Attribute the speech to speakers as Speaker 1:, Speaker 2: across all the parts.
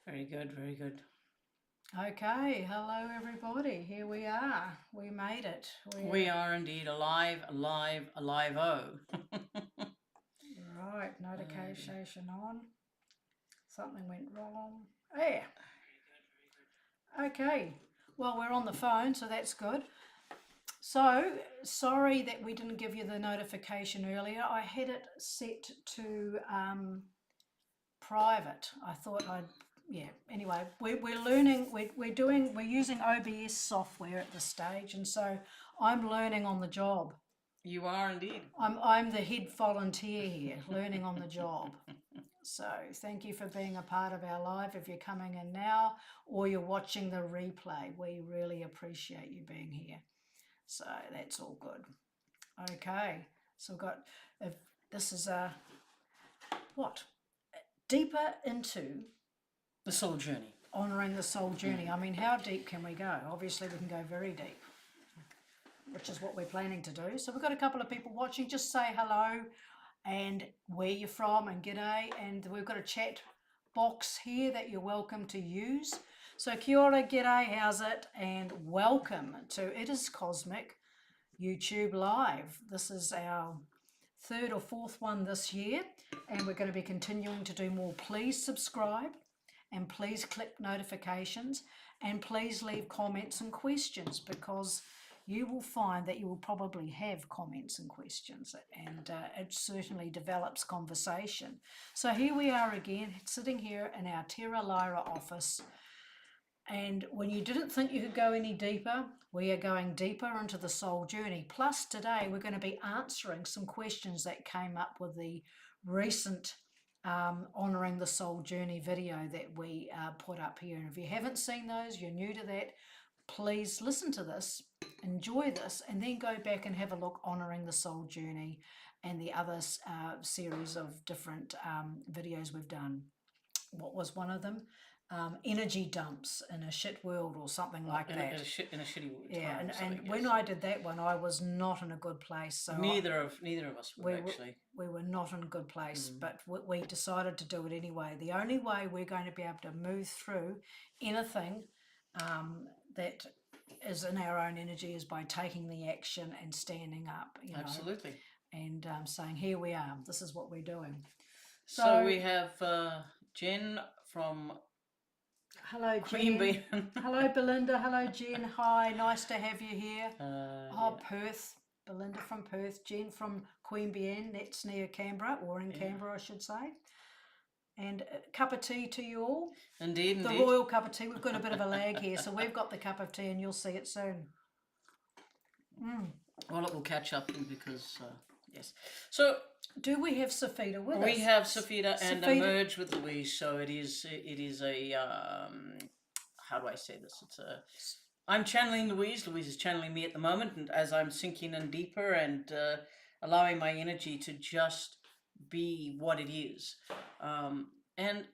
Speaker 1: Very good, very good.
Speaker 2: Okay, hello everybody. Here we are. We made it.
Speaker 1: We are indeed alive, alive, alive-o.
Speaker 2: Right, notification on. Something went wrong. Yeah. Okay. Well, we're on the phone, so that's good. So, sorry that we didn't give you the notification earlier. I had it set to private. I thought yeah. Anyway, we're learning, we're using OBS software at this stage, and so I'm learning on the job.
Speaker 1: You are indeed.
Speaker 2: I'm the head volunteer here, learning on the job. So thank you for being a part of our live. If you're coming in now or you're watching the replay, we really appreciate you being here. So that's all good. Okay, so we've got, if this is a, what? Deeper into
Speaker 1: The soul journey.
Speaker 2: honouring the soul journey. I mean, how deep can we go? Obviously, we can go very deep, which is what we're planning to do. So we've got a couple of people watching. Just say hello and where you're from and g'day. And we've got a chat box here that you're welcome to use. So kia ora, g'day, how's it? And welcome to It Is Cosmic YouTube Live. This is our third or fourth one this year, and we're going to be continuing to do more. Please subscribe and please click notifications and please leave comments and questions, because you will find that you will probably have comments and questions, and it certainly develops conversation. So here we are again, sitting here in our Terra Lyra office, and when you didn't think you could go any deeper, we are going deeper into the soul journey. Plus today we're going to be answering some questions that came up with the recent honouring the soul journey video that we put up here. And if you haven't seen those, you're new to that, please listen to this, enjoy this, and then go back and have a look honouring the soul journey and the other series of different videos we've done. What was one of them? Energy dumps in a shit world or something like that.
Speaker 1: In a shitty
Speaker 2: Yeah,
Speaker 1: time.
Speaker 2: and when I did that one, I was not in a good place. So
Speaker 1: neither of us were actually.
Speaker 2: We were not in a good place, but we decided to do it anyway. The only way we're going to be able to move through anything that is in our own energy is by taking the action and standing up.
Speaker 1: Absolutely.
Speaker 2: And saying, here we are, this is what we're doing.
Speaker 1: So we have Jen from
Speaker 2: hello,
Speaker 1: Queen
Speaker 2: Jen. Hello, Belinda. Hello, Jen. Hi, nice to have you here.
Speaker 1: Yeah.
Speaker 2: Perth. Belinda from Perth. Jen from Queanbeyan, that's near Canberra, or in Canberra, I should say. And a cup of tea to you all.
Speaker 1: Indeed,
Speaker 2: the royal cup of tea. We've got a bit of a lag here, so we've got the cup of tea and you'll see it soon.
Speaker 1: Well, it will catch up because, yes. So,
Speaker 2: do we have Cifehtr with us?
Speaker 1: We have Cifehtr and a merge with Louise, so it is a, how do I say this? I'm channeling Louise is channeling me at the moment, and as I'm sinking in deeper and allowing my energy to just be what it is. And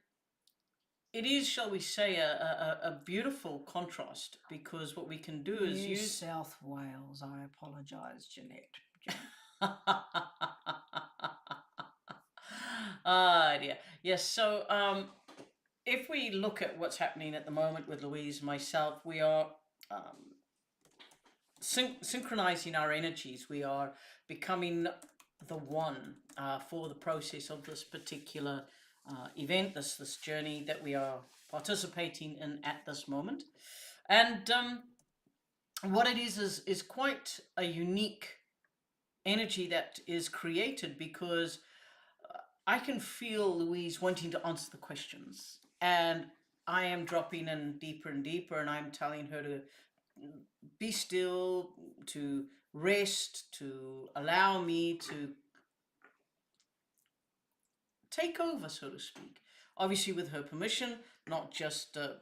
Speaker 1: it is, shall we say, a beautiful contrast, because what we can do is
Speaker 2: New
Speaker 1: use
Speaker 2: South Wales. I apologise, Jeanette.
Speaker 1: Dear. Yes, so if we look at what's happening at the moment with Louise and myself, we are synchronizing our energies. We are becoming the one for the process of this particular event, this journey that we are participating in at this moment. And what it is quite a unique energy that is created, because I can feel Louise wanting to answer the questions, and I am dropping in deeper and deeper, and I'm telling her to be still, to rest, to allow me to take over, so to speak. Obviously with her permission, not just a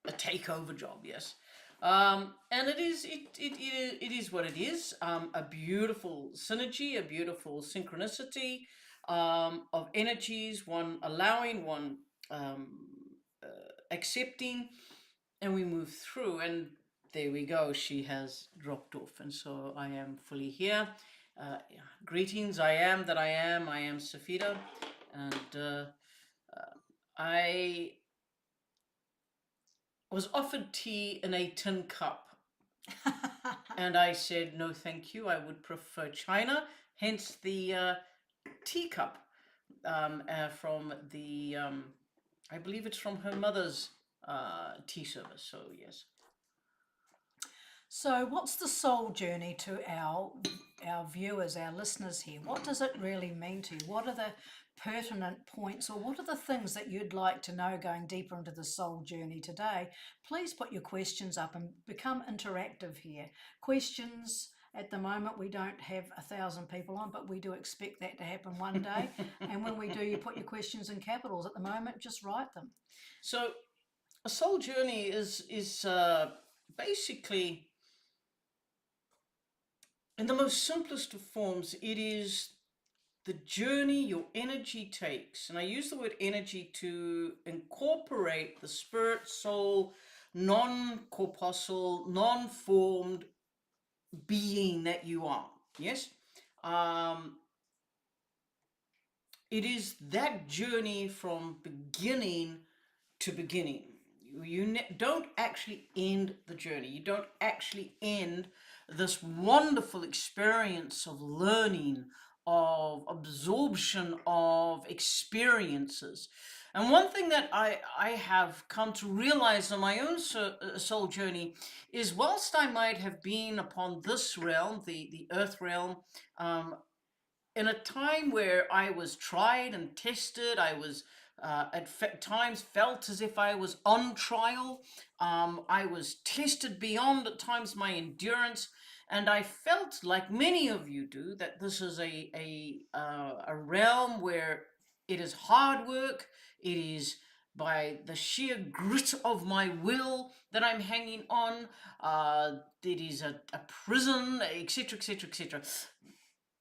Speaker 1: takeover job, yes. And it is what it is. A beautiful synergy, a beautiful synchronicity of energies, one allowing, one accepting, and we move through. And there we go, she has dropped off, and so I am fully here. Greetings, I am Cifehtr, and I was offered tea in a tin cup. And I said, no, thank you. I would prefer China, hence the teacup from the, I believe it's from her mother's tea service. So, yes.
Speaker 2: So, what's the soul journey to our viewers, our listeners here? What does it really mean to you? What are the pertinent points, or what are the things that you'd like to know going deeper into the soul journey today? Please put your questions up and become interactive here. Questions. At the moment, we don't have 1,000 people on, but we do expect that to happen one day. And when we do, you put your questions in capitals. At the moment, just write them.
Speaker 1: So, a soul journey is basically, in the most simplest of forms, it is the journey your energy takes. And I use the word energy to incorporate the spirit, soul, non-corpuscle, non-formed being that you are. Yes? It is that journey from beginning to beginning. You don't actually end the journey. You don't actually end this wonderful experience of learning, of absorption of experiences. And one thing that I have come to realize on my own soul journey is, whilst I might have been upon this realm, the earth realm, in a time where I was tried and tested, I was at times felt as if I was on trial. I was tested beyond at times my endurance, and I felt, like many of you do, that this is a realm where it is hard work. It is by the sheer grit of my will that I'm hanging on. It is a prison, etc., etc., etc.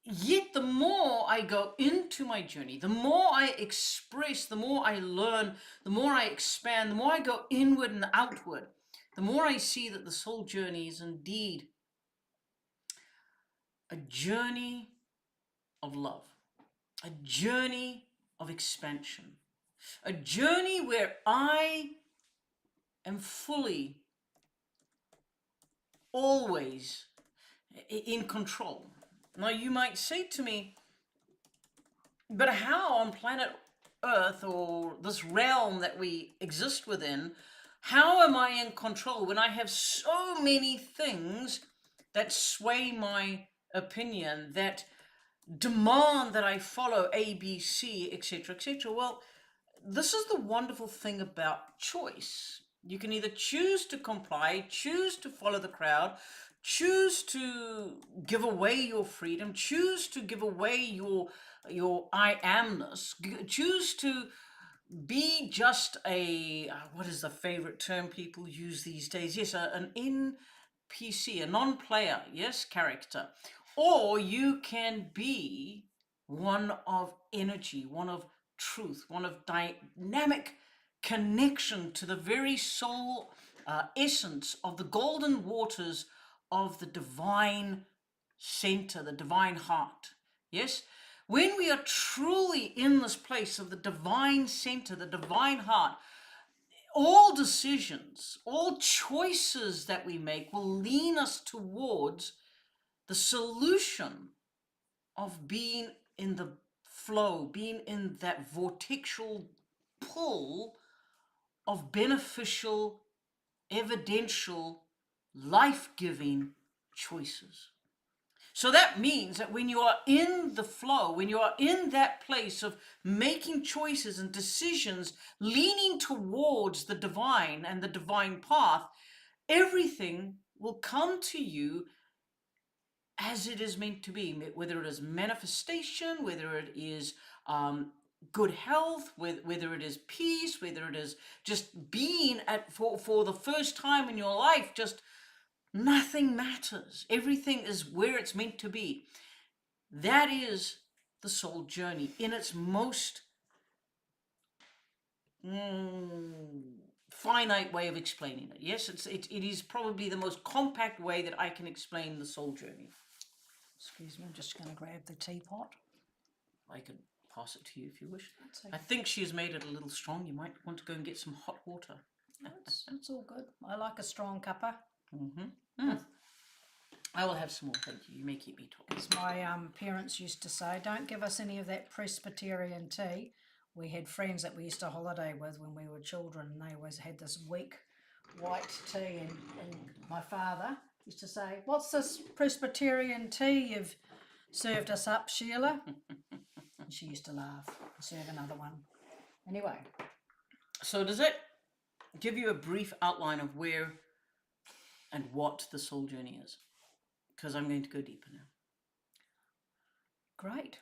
Speaker 1: Yet the more I go into my journey, the more I express, the more I learn, the more I expand, the more I go inward and outward, the more I see that the soul journey is indeed a journey of love, a journey of expansion, a journey where I am fully, always in control. Now, you might say to me, but how on planet Earth, or this realm that we exist within, how am I in control when I have so many things that sway my opinion, that demand that I follow A, B, C, etc., etc.? Well, this is the wonderful thing about choice. You can either choose to comply, choose to follow the crowd, choose to give away your freedom, choose to give away your I amness, choose to be just a, what is the favorite term people use these days? Yes, an NPC, a non-player, yes, character. Or you can be one of energy, one of truth, one of dynamic connection to the very soul essence of the golden waters of the divine center, the divine heart. Yes? When we are truly in this place of the divine center, the divine heart, all decisions, all choices that we make will lean us towards the solution of being in the flow, being in that vortexual pull of beneficial, evidential, life-giving choices. So that means that when you are in the flow, when you are in that place of making choices and decisions, leaning towards the divine and the divine path, everything will come to you as it is meant to be, whether it is manifestation, whether it is good health, whether it is peace, whether it is just being for the first time in your life, just nothing matters. Everything is where it's meant to be. That is the soul journey in its most finite way of explaining it. Yes, it is probably the most compact way that I can explain the soul journey.
Speaker 2: Excuse me, I'm just going to grab the teapot.
Speaker 1: I can pass it to you if you wish.
Speaker 2: Okay.
Speaker 1: I think she has made it a little strong. You might want to go and get some hot water.
Speaker 2: That's it's all good. I like a strong cuppa.
Speaker 1: I will have some more, thank you. You may keep me talking.
Speaker 2: As my parents used to say, don't give us any of that Presbyterian tea. We had friends that we used to holiday with when we were children, and they always had this weak white tea. And my father used to say, "What's this Presbyterian tea you've served us up, Sheila?" And she used to laugh and serve another one. Anyway.
Speaker 1: So does that give you a brief outline of where and what the soul journey is? Because I'm going to go deeper now.
Speaker 2: Great.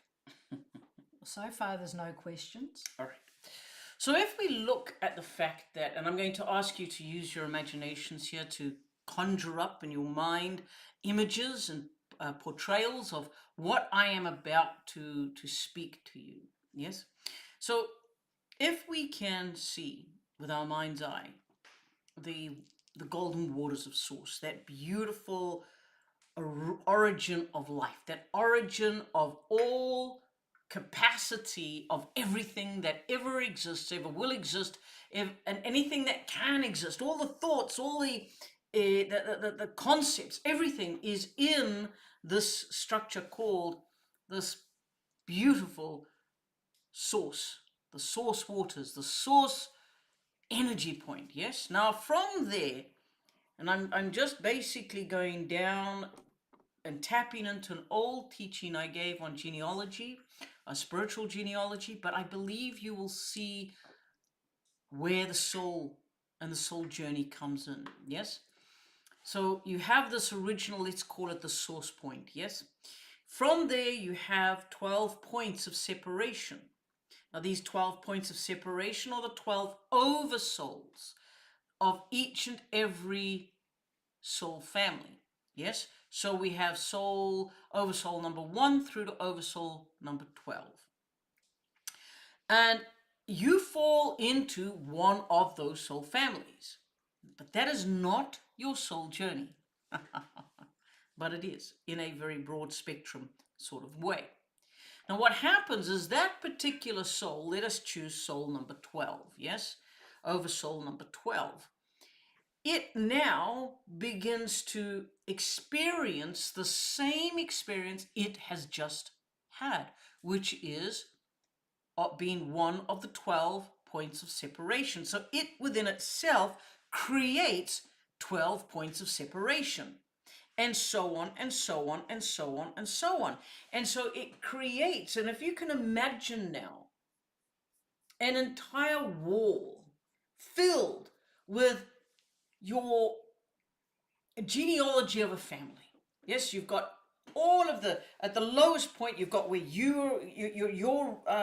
Speaker 2: So far, there's no questions.
Speaker 1: All right. So if we look at the fact that, and I'm going to ask you to use your imaginations here to conjure up in your mind images and portrayals of what I am about to speak to you. Yes? So if we can see with our mind's eye the golden waters of source, that beautiful origin of life, that origin of all capacity of everything that ever exists, ever will exist, and anything that can exist, all the thoughts, all the concepts, everything is in this structure called this beautiful source, the source waters, the source energy point. Yes. Now from there, and I'm just basically going down and tapping into an old teaching I gave on genealogy, spiritual genealogy, but I believe you will see where the soul and the soul journey comes in. Yes. So you have this original, let's call it the source point. Yes. From there you have 12 points of separation. Now these 12 points of separation are the 12 oversouls of each and every soul family. Yes. So we have oversoul number 1 through to oversoul number 12. And you fall into one of those soul families. But that is not your soul journey. But it is in a very broad spectrum sort of way. Now what happens is that particular soul, let us choose soul number 12, yes? Oversoul number 12. It now begins to experience the same experience it has just had, which is being one of the 12 points of separation. So it within itself creates 12 points of separation, and so on, and so on, and so on, and so on. And so it creates, and if you can imagine now, an entire wall filled with your genealogy of a family. Yes, you've got all of at the lowest point, you've got where your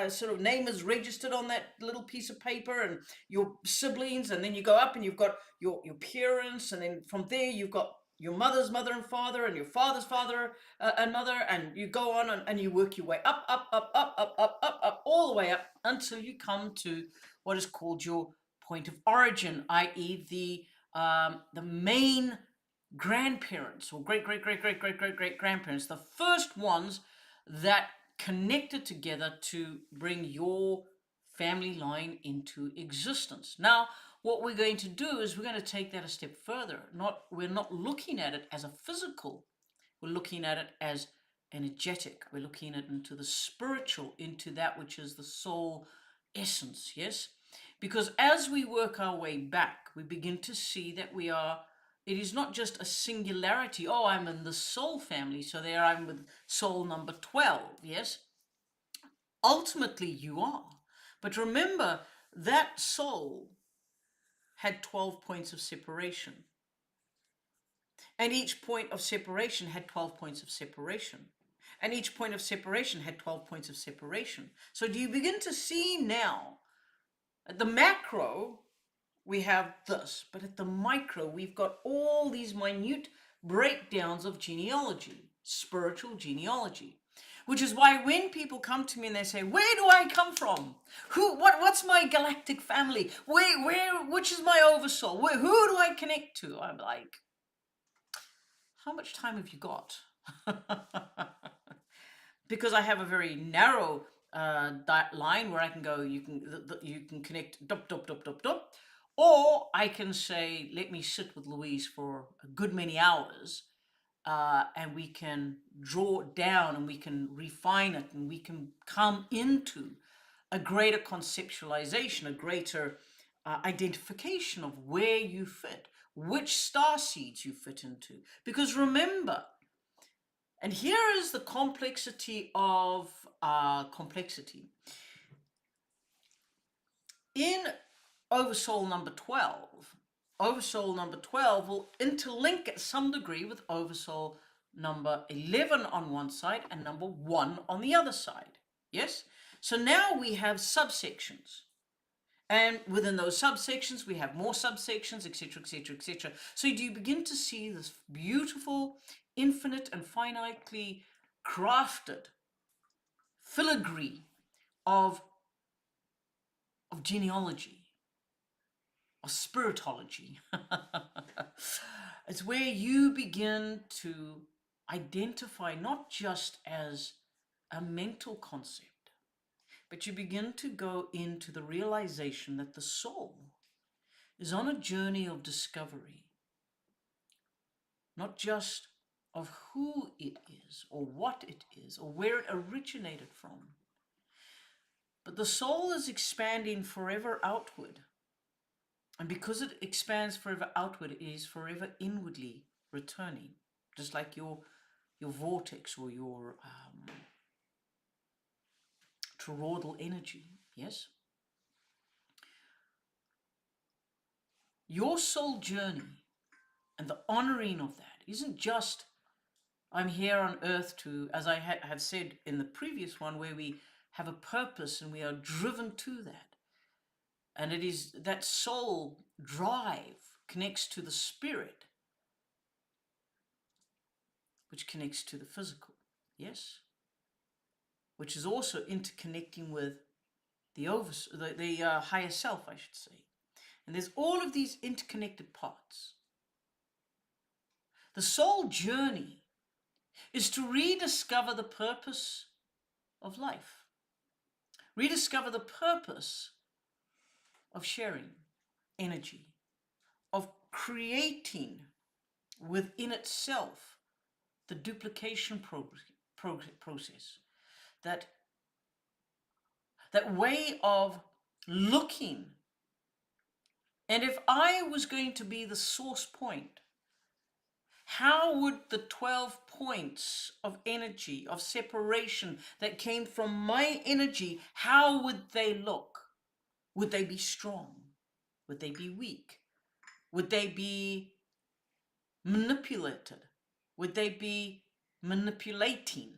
Speaker 1: sort of name is registered on that little piece of paper, and your siblings, and then you go up and you've got your parents, and then from there you've got your mother's mother and father, and your father's father and mother, and you go on and you work your way up, all the way up until you come to what is called your point of origin, i.e. the main grandparents or great grandparents, the first ones that connected together to bring your family line into existence. Now, what we're going to do is we're going to take that a step further. We're not looking at it as a physical, we're looking at it as energetic. We're looking at into the spiritual, into that which is the soul essence, yes? Because as we work our way back, we begin to see that it is not just a singularity. Oh, I'm in the soul family, so there I'm with soul number 12, yes? Ultimately, you are. But remember, that soul had 12 points of separation. And each point of separation had 12 points of separation. And each point of separation had 12 points of separation. So do you begin to see now, at the macro, we have this, but at the micro, we've got all these minute breakdowns of genealogy, spiritual genealogy. Which is why when people come to me and they say, where do I come from? What's my galactic family? Which is my oversoul? Who do I connect to? I'm like, how much time have you got? Because I have a very narrow line where I can go, you can connect, Or I can say, let me sit with Louise for a good many hours, and we can draw it down and we can refine it and we can come into a greater conceptualization, a greater identification of where you fit, which star seeds you fit into. Because remember, and here is the complexity of complexity. In Oversoul number 12, Oversoul number 12 will interlink at some degree with Oversoul number 11 on one side and number 1 on the other side. Yes? So now we have subsections. And within those subsections, we have more subsections, etc., etc., etc. So do you begin to see this beautiful, infinite and finitely crafted filigree of genealogy, of spiritology. It's where you begin to identify not just as a mental concept, but you begin to go into the realization that the soul is on a journey of discovery, not just of who it is or what it is or where it originated from, but the soul is expanding forever outward. And because it expands forever outward, it is forever inwardly returning, just like your vortex or your toroidal energy. Yes? Your soul journey and the honoring of that isn't just, I'm here on earth to, as I have said in the previous one, where we have a purpose and we are driven to that. And it is that soul drive connects to the spirit, which connects to the physical. Yes? Which is also interconnecting with the higher self, I should say. And there's all of these interconnected parts. The soul journey is to rediscover the purpose of life, rediscover the purpose of sharing energy, of creating within itself the duplication process, that way of looking. And if I was going to be the source point, how would the 12 points of energy, of separation that came from my energy, how would they look? Would they be strong? Would they be weak? Would they be manipulated? Would they be manipulating?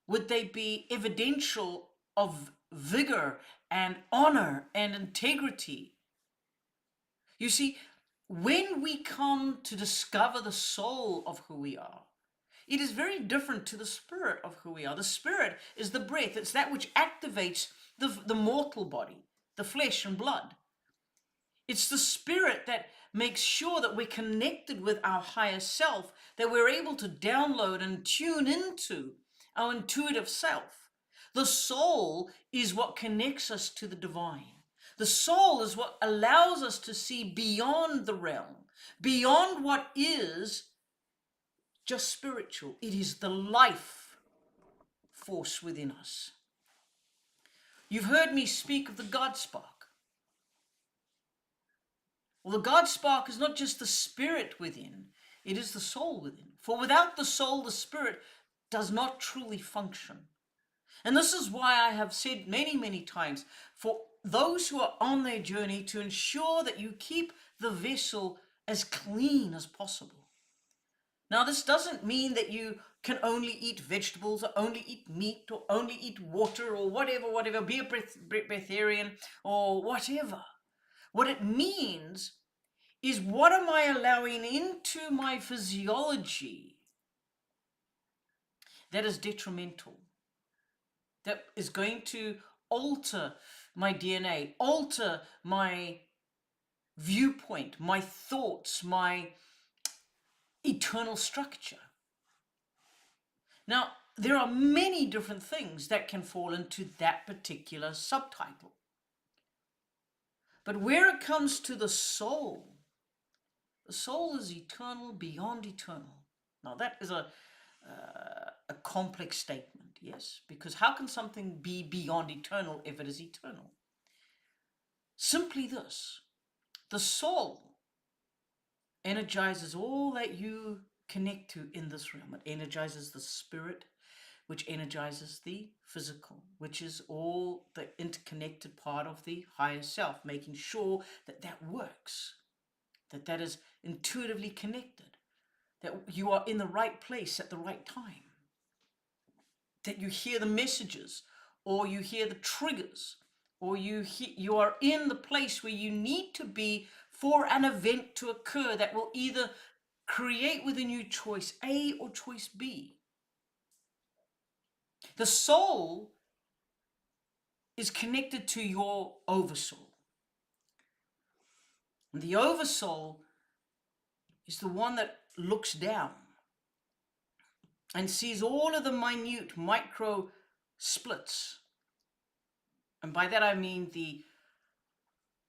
Speaker 1: Would they be evidential of vigor and honor and integrity? You see, when we come to discover the soul of who we are, it is very different to the spirit of who we are. The spirit is the breath. It's that which activates the mortal body, the flesh and blood. It's the spirit that makes sure that we're connected with our higher self, that we're able to download and tune into our intuitive self. The soul is what connects us to the divine. The soul is what allows us to see beyond the realm, beyond what is just spiritual. It is the life force within us. You've heard me speak of the God spark. Well, the God spark is not just the spirit within, it is the soul within. For without the soul, the spirit does not truly function. And this is why I have said many, many times, for those who are on their journey, to ensure that you keep the vessel as clean as possible. Now, this doesn't mean that you can only eat vegetables or only eat meat or only eat water or whatever, be a breatharian or whatever. What it means is, what am I allowing into my physiology that is detrimental, that is going to alter my DNA, alter my viewpoint, my thoughts, my eternal structure? Now, there are many different things that can fall into that particular subtitle. But where it comes to the soul is eternal beyond eternal. Now that is a complex statement, yes? Because how can something be beyond eternal if it is eternal? Simply this: the soul energizes all that you connect to in this realm. It energizes the spirit, which energizes the physical, which is all the interconnected part of the higher self, making sure that that works, that is intuitively connected, that you are in the right place at the right time, that you hear the messages, or you hear the triggers, or you are in the place where you need to be for an event to occur that will either create within you choice A or choice B. The soul is connected to your oversoul. And the oversoul is the one that looks down and sees all of the minute micro splits. And by that I mean the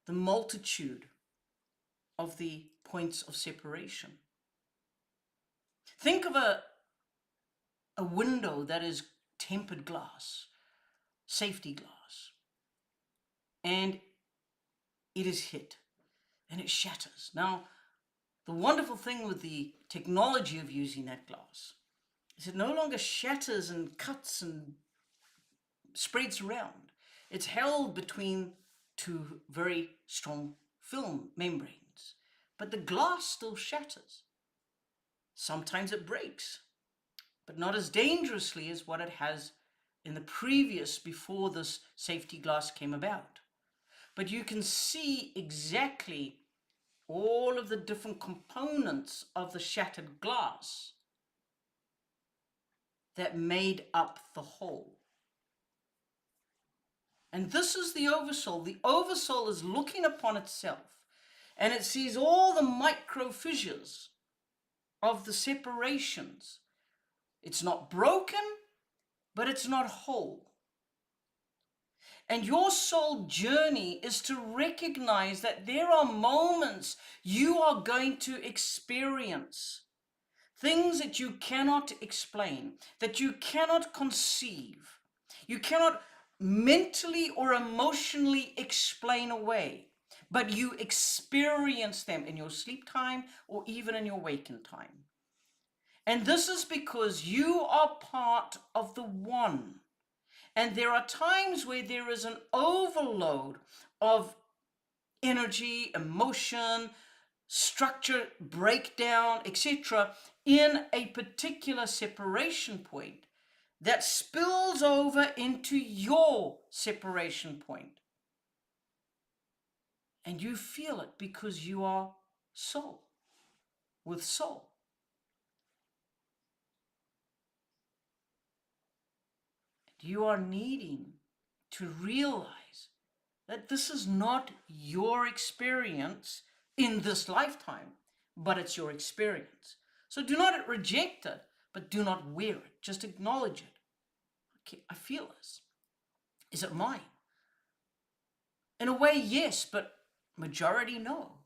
Speaker 1: multitude of the points of separation. Think of a window that is tempered glass, safety glass, and it is hit and it shatters. Now, the wonderful thing with the technology of using that glass is it no longer shatters and cuts and spreads around. It's held between two very strong film membranes, but the glass still shatters. Sometimes it breaks, but not as dangerously as what it has in the previous, before this safety glass came about. But you can see exactly all of the different components of the shattered glass that made up the whole. And this is the oversoul. The oversoul is looking upon itself, and it sees all the micro fissures of the separations. It's not broken, but it's not whole. And your soul journey is to recognize that there are moments you are going to experience things that you cannot explain, that you cannot conceive, you cannot mentally or emotionally explain away, but you experience them in your sleep time or even in your waking time. And this is because you are part of the one. And there are times where there is an overload of energy, emotion, structure breakdown, etc., in a particular separation point that spills over into your separation point. And you feel it because you are soul with soul. You are needing to realize that this is not your experience in this lifetime, but it's your experience. So do not reject it, but do not wear it. Just acknowledge it. Okay, I feel this. Is it mine? In a way, yes, but majority, no.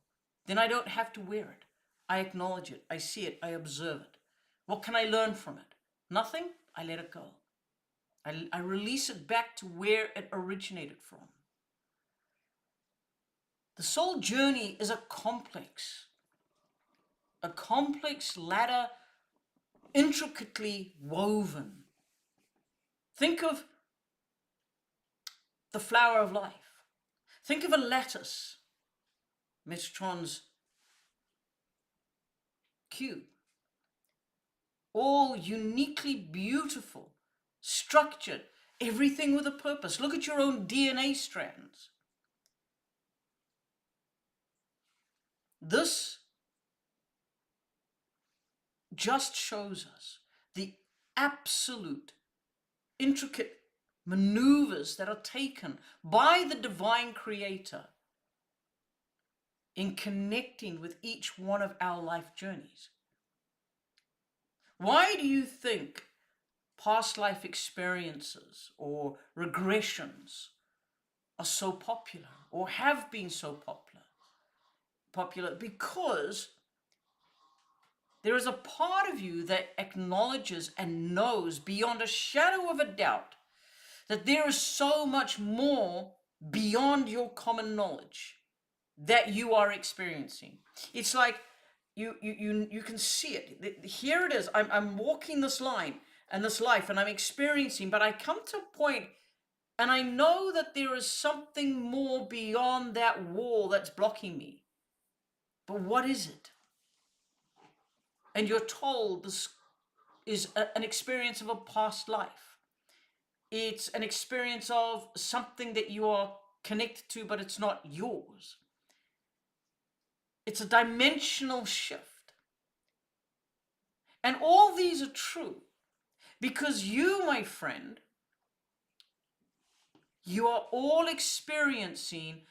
Speaker 1: Then I don't have to wear it. I acknowledge it. I see it. I observe it. What can I learn from it? Nothing. I let it go. I release it back to where it originated from. The soul journey is a complex ladder, intricately woven. Think of the flower of life. Think of a lattice, Metatron's cube, all uniquely beautiful, structured, everything with a purpose. Look at your own DNA strands. This just shows us the absolute intricate maneuvers that are taken by the divine creator in connecting with each one of our life journeys. Why do you think past life experiences or regressions are so popular or have been so popular because there is a part of you that acknowledges and knows beyond a shadow of a doubt that there is so much more beyond your common knowledge that you are experiencing. It's like you can see it. Here it is. I'm walking this line and this life and I'm experiencing, but I come to a point and I know that there is something more beyond that wall that's blocking me. But what is it? And you're told this is an experience of a past life. It's an experience of something that you are connected to, but it's not yours. It's a dimensional shift. And all these are true because you, my friend, you are all experiencing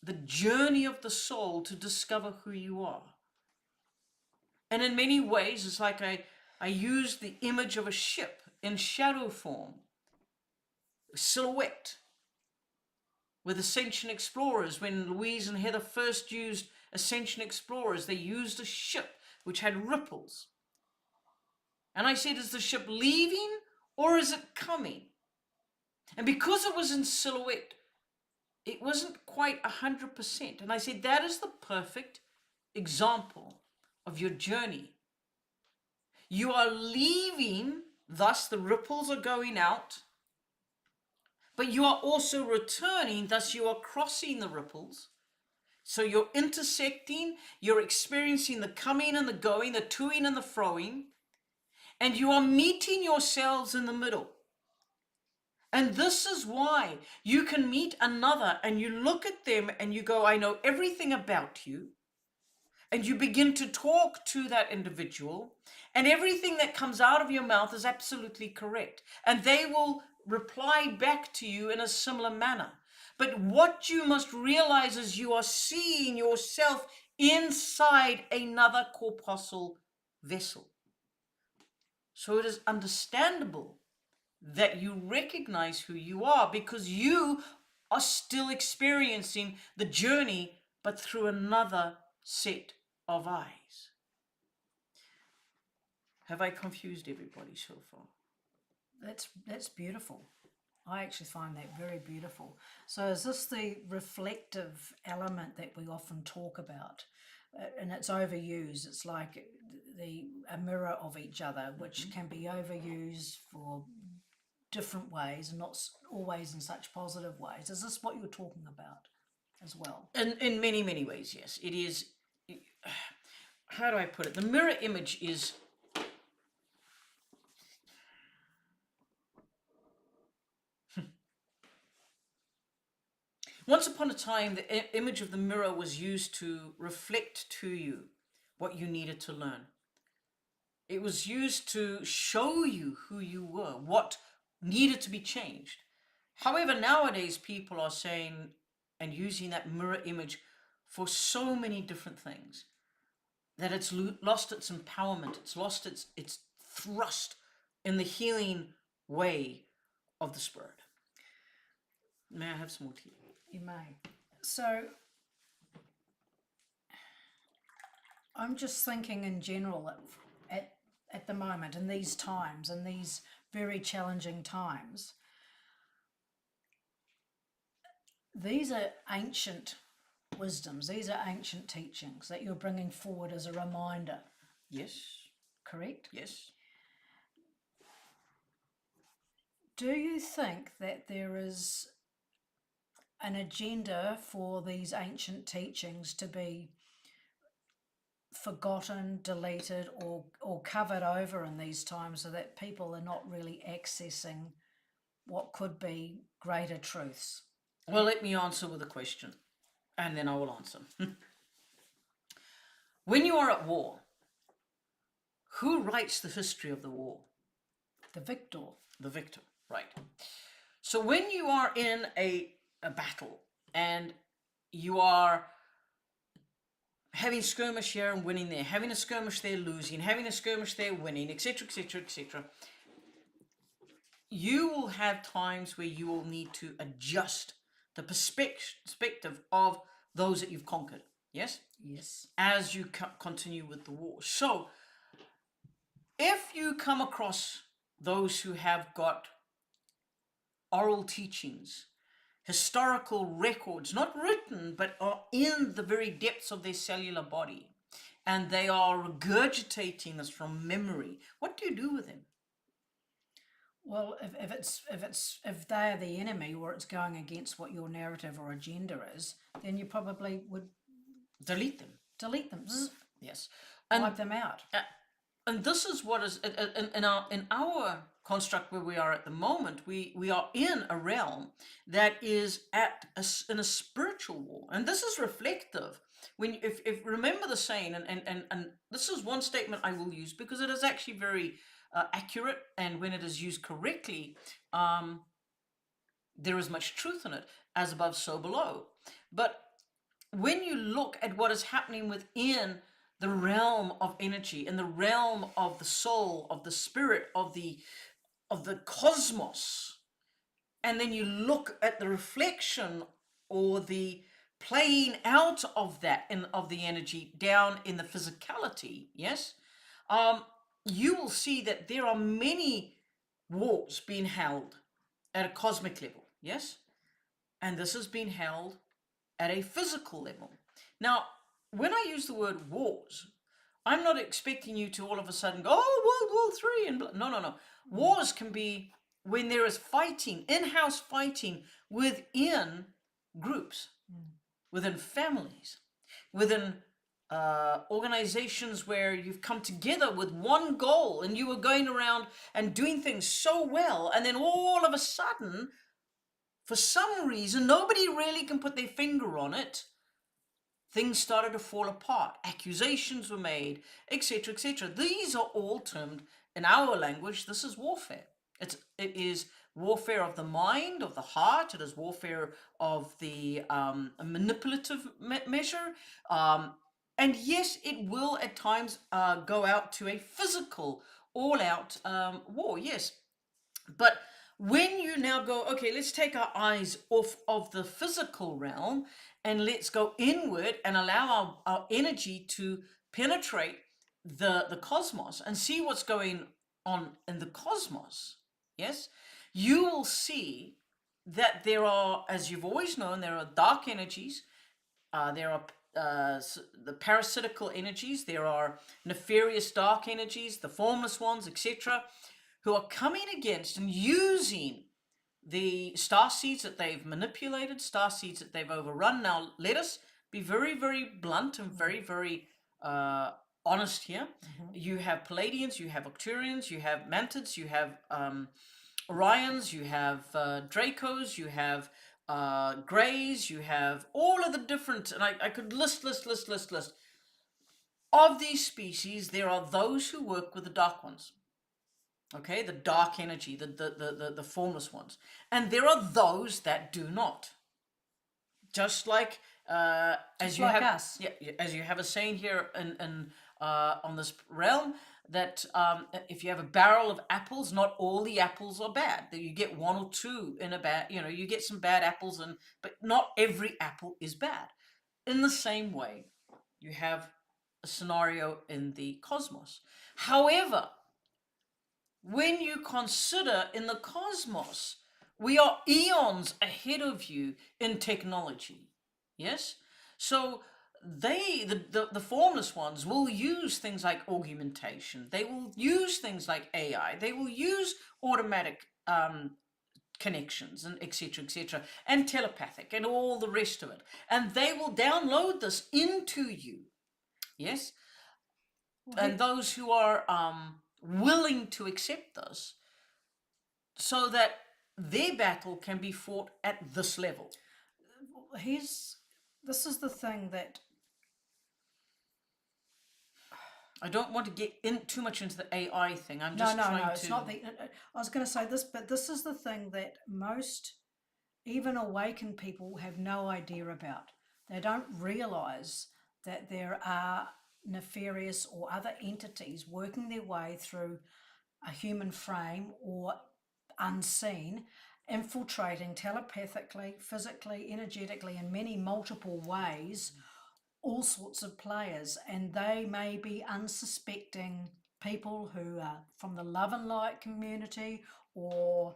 Speaker 1: the journey of the soul to discover who you are. And in many ways, it's like I use the image of a ship in shadow form, silhouette, with Ascension Explorers. When Louise and Heather first used Ascension Explorers, they used a ship which had ripples. And I said, is the ship leaving or is it coming? And because it was in silhouette, it wasn't quite 100%. And I said, that is the perfect example of your journey. You are leaving, thus the ripples are going out, but you are also returning, thus you are crossing the ripples. So you're intersecting, you're experiencing the coming and the going, the toing and the froing, and you are meeting yourselves in the middle. And this is why you can meet another and you look at them and you go, I know everything about you. And you begin to talk to that individual, and everything that comes out of your mouth is absolutely correct. And they will reply back to you in a similar manner. But what you must realize is you are seeing yourself inside another corpuscle vessel. So it is understandable that you recognize who you are because you are still experiencing the journey, but through another set of eyes. Have I confused everybody so far?
Speaker 2: That's beautiful. I actually find that very beautiful. So is this the reflective element that we often talk about? And it's overused. It's like a mirror of each other, which can be overused for different ways and not always in such positive ways. Is this what you're talking about as well?
Speaker 1: In many, many ways, yes. It is. How do I put it? The mirror image is once upon a time, the image of the mirror was used to reflect to you what you needed to learn. It was used to show you who you were, what needed to be changed. However, nowadays people are saying and using that mirror image for so many different things that it's lost its empowerment, it's lost its thrust in the healing way of the spirit. May I have some more tea?
Speaker 2: You may. So I'm just thinking in general at the moment, in these times, in these very challenging times, these are ancient wisdoms, these are ancient teachings that you're bringing forward as a reminder.
Speaker 1: Yes.
Speaker 2: Correct?
Speaker 1: Yes.
Speaker 2: Do you think that there is an agenda for these ancient teachings to be forgotten, deleted, or covered over in these times so that people are not really accessing what could be greater truths?
Speaker 1: Well, let me answer with a question, and then I will answer. When you are at war, who writes the history of the war?
Speaker 2: The victor.
Speaker 1: The victor, right. So when you are in a battle and you are having skirmish here and winning there, having a skirmish there losing, having a skirmish there winning, etc., etc., etc., you will have times where you will need to adjust the perspective of those that you've conquered. Yes?
Speaker 2: Yes.
Speaker 1: As you continue with the war. So, if you come across those who have got oral teachings, historical records, not written, but are in the very depths of their cellular body, and they are regurgitating this from memory, what do you do with them?
Speaker 2: Well, if they're the enemy or it's going against what your narrative or agenda is, then you probably would
Speaker 1: Delete them.
Speaker 2: delete them,
Speaker 1: Yes.
Speaker 2: wipe them out.
Speaker 1: And this is what is in our construct where we are at the moment. We are in a realm that is in a spiritual war, and this is reflective. When if remember the saying, and this is one statement I will use because it is actually very accurate, and when it is used correctly, there is much truth in it. As above, so below. But when you look at what is happening within the realm of energy, in the realm of the soul, of the spirit, of the cosmos, and then you look at the reflection or the playing out of that of the energy down in the physicality, yes, you will see that there are many wars being held at a cosmic level, yes, and this has been held at a physical level. Now, when I use the word wars, I'm not expecting you to all of a sudden go, oh, World War III, and no. Wars can be when there is fighting, in-house fighting within groups, within families, within organizations where you've come together with one goal and you were going around and doing things so well, and then all of a sudden, for some reason, nobody really can put their finger on it, things started to fall apart. Accusations were made, etc., etc. These are all termed, in our language, this is warfare. It is warfare of the mind, of the heart. It is warfare of the manipulative measure. And yes, it will at times go out to a physical, all-out war, yes. But when you now go, okay, let's take our eyes off of the physical realm and let's go inward and allow our energy to penetrate the cosmos and see what's going on in the cosmos, yes, you will see that there are, as you've always known, there are dark energies, there are the parasitical energies, there are nefarious dark energies, the formless ones, etc., who are coming against and using the star seeds that they've manipulated, star seeds that they've overrun. Now, let us be very, very blunt and very, very honest here. You have Palladians, you have Octurians, you have Mantids, you have Orions, you have Dracos, you have Greys, you have all of the different, and I could list. Of these species, there are those who work with the dark ones. Okay, the dark energy, the formless ones. And there are those that do not. Just like as you
Speaker 2: like
Speaker 1: have
Speaker 2: us.
Speaker 1: Yeah, as you have a saying here in on this realm, that if you have a barrel of apples, not all the apples are bad. You get one or two in a bad, you get some bad apples, but not every apple is bad. In the same way, you have a scenario in the cosmos. However, when you consider in the cosmos, we are eons ahead of you in technology. Yes? So the formless ones will use things like augmentation. They will use things like AI. They will use automatic connections and etc., and telepathic and all the rest of it. And they will download this into you. Yes? And those who are willing to accept this, so that their battle can be fought at this level.
Speaker 2: This is the thing that
Speaker 1: I don't want to get too much into the AI thing. I'm
Speaker 2: no,
Speaker 1: just
Speaker 2: no,
Speaker 1: trying
Speaker 2: no.
Speaker 1: to.
Speaker 2: It's not the. I was going to say this, but this is the thing that most, even awakened people, have no idea about. They don't realize that there are nefarious or other entities working their way through a human frame or unseen infiltrating telepathically, physically, energetically, in many multiple ways, all sorts of players, and they may be unsuspecting people who are from the love and light community, or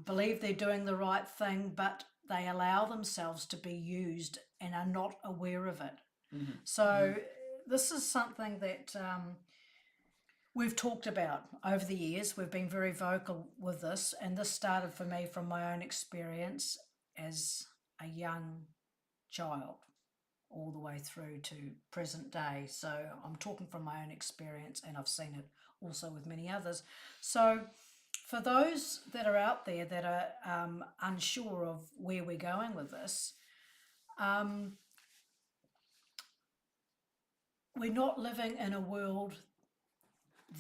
Speaker 2: believe they're doing the right thing, but they allow themselves to be used and are not aware of it. So this is something that we've talked about over the years. We've been very vocal with this, and this started for me from my own experience as a young child all the way through to present day. So I'm talking from my own experience, and I've seen it also with many others. So for those that are out there that are unsure of where we're going with this, we're not living in a world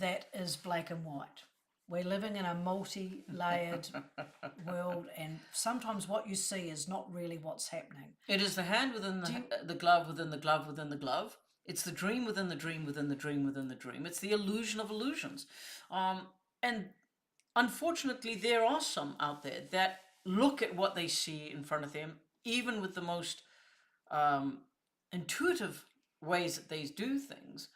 Speaker 2: that is black and white. We're living in a multi-layered world, and sometimes what you see is not really what's happening.
Speaker 1: It is the hand within the glove within the glove within the glove. It's the dream within the dream within the dream within the dream. It's the illusion of illusions. And unfortunately, there are some out there that look at what they see in front of them, even with the most intuitive ways that they do things,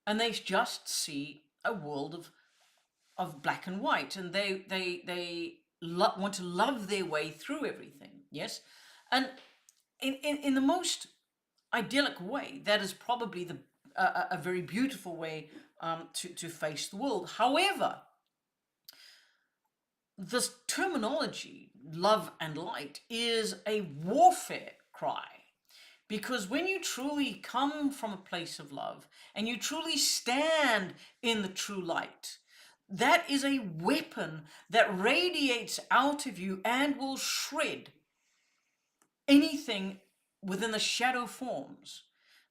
Speaker 1: and they just see a world of black and white, and they want to love their way through everything. Yes, and in the most idyllic way, that is probably a very beautiful way to face the world. However, this terminology, love and light, is a warfare cry. Because when you truly come from a place of love and you truly stand in the true light, that is a weapon that radiates out of you and will shred anything within the shadow forms